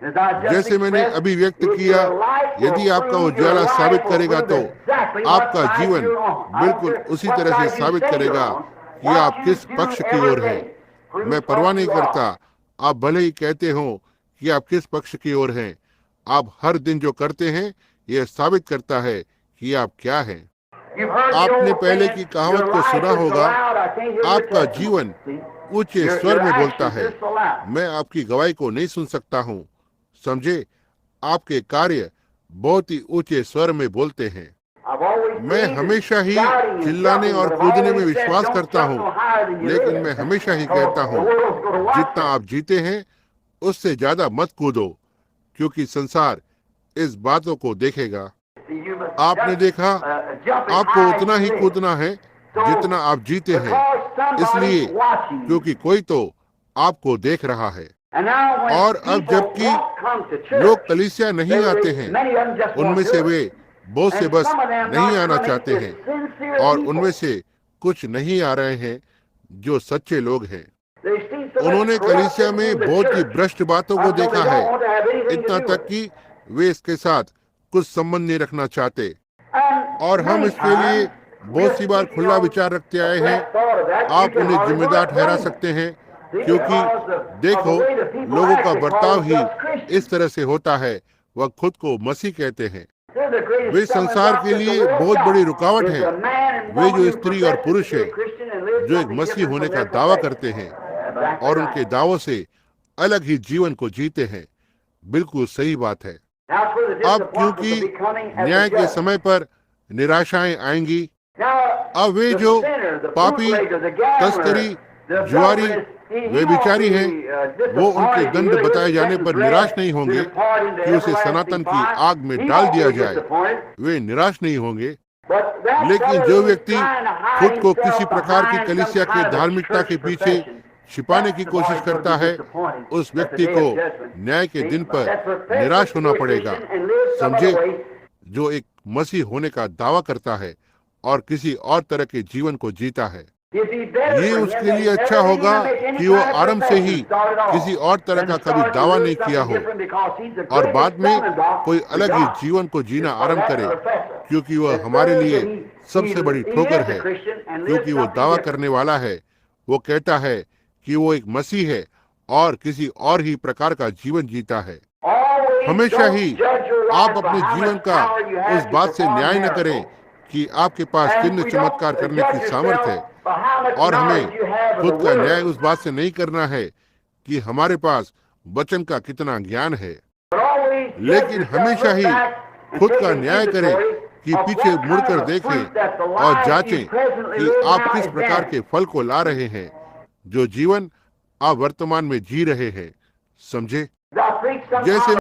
जैसे मैंने अभी व्यक्त किया, यदि आपका उजाला साबित करेगा तो आपका जीवन बिल्कुल उसी तरह से साबित करेगा कि आप किस पक्ष की ओर हैं। मैं परवाह नहीं करता आप भले ही कहते हो कि आप किस पक्ष की ओर हैं, आप हर दिन जो करते हैं यह साबित करता है कि आप क्या हैं। आपने पहले की कहावत को सुना होगा, आपका जीवन ऊंचे स्वर में बोलता है। मैं आपकी गवाही को नहीं सुन सकता हूँ, समझे। आपके कार्य बहुत ही ऊंचे स्वर में बोलते हैं। मैं हमेशा ही चिल्लाने और कूदने में विश्वास करता हूँ, लेकिन मैं हमेशा ही कहता हूँ, जितना आप जीते हैं उससे ज्यादा मत कूदो, क्योंकि संसार इस बातों को देखेगा। आपने देखा, आपको उतना ही कूदना है जितना आप जीते हैं, इसलिए क्योंकि कोई तो आपको देख रहा है। और अब जबकि लोग कलीसिया नहीं आते हैं, उनमें से वे बहुत से बस नहीं आना चाहते हैं, और उनमें से कुछ नहीं आ रहे हैं जो सच्चे लोग हैं। उन्होंने कलीसिया में बहुत ही भ्रष्ट बातों को देखा है, इतना तक कि वे इसके साथ कुछ संबंध नहीं रखना चाहते। और हम इसके लिए बहुत सी बार खुला विचार रखते आए हैं। आप उन्हें जिम्मेदार ठहरा सकते हैं, क्योंकि देखो, लोगों का बर्ताव ही इस तरह से होता है। वह खुद को मसीह कहते हैं। वे संसार के लिए बहुत बड़ी रुकावट है। वे जो स्त्री और पुरुष है जो एक मसीह होने का दावा करते हैं और उनके दावों से अलग ही जीवन को जीते हैं। बिल्कुल सही बात है। अब क्योंकि न्याय के समय पर निराशाएं आएंगी, अब वे जो पापी, तस्करी, जुआरी, वे बिचारी हैं, वो उनके दंड बताए जाने पर निराश नहीं होंगे कि उसे सनातन की आग में डाल दिया जाए। वे निराश नहीं होंगे। लेकिन जो व्यक्ति खुद को किसी प्रकार की कलीसिया के धार्मिकता के पीछे छिपाने की कोशिश करता है, उस व्यक्ति को न्याय के दिन पर निराश होना पड़ेगा, समझे। जो एक मसीह होने का दावा करता है और किसी और तरह के जीवन को जीता है, ये उसके लिए अच्छा होगा कि वो आरंभ से ही किसी और तरह का कभी दावा नहीं किया हो और बाद में कोई अलग ही जीवन को जीना आरंभ करे, क्योंकि वह हमारे लिए सबसे बड़ी ठोकर है। क्योंकि वो दावा करने वाला है, वो कहता है कि वो एक मसीह है और किसी और ही प्रकार का जीवन जीता है। हमेशा ही आप अपने जीवन का उस बात से न्याय न करें कि आपके पास चिन्ह चमत्कार करने की सामर्थ्य है, और हमें खुद का न्याय उस बात से नहीं करना है कि हमारे पास वचन का कितना ज्ञान है। लेकिन हमेशा ही खुद का न्याय करें कि पीछे मुड़कर देखें और जांचें कि आप किस प्रकार के फल को ला रहे हैं, जो जीवन आप वर्तमान में जी रहे हैं, समझे। जैसे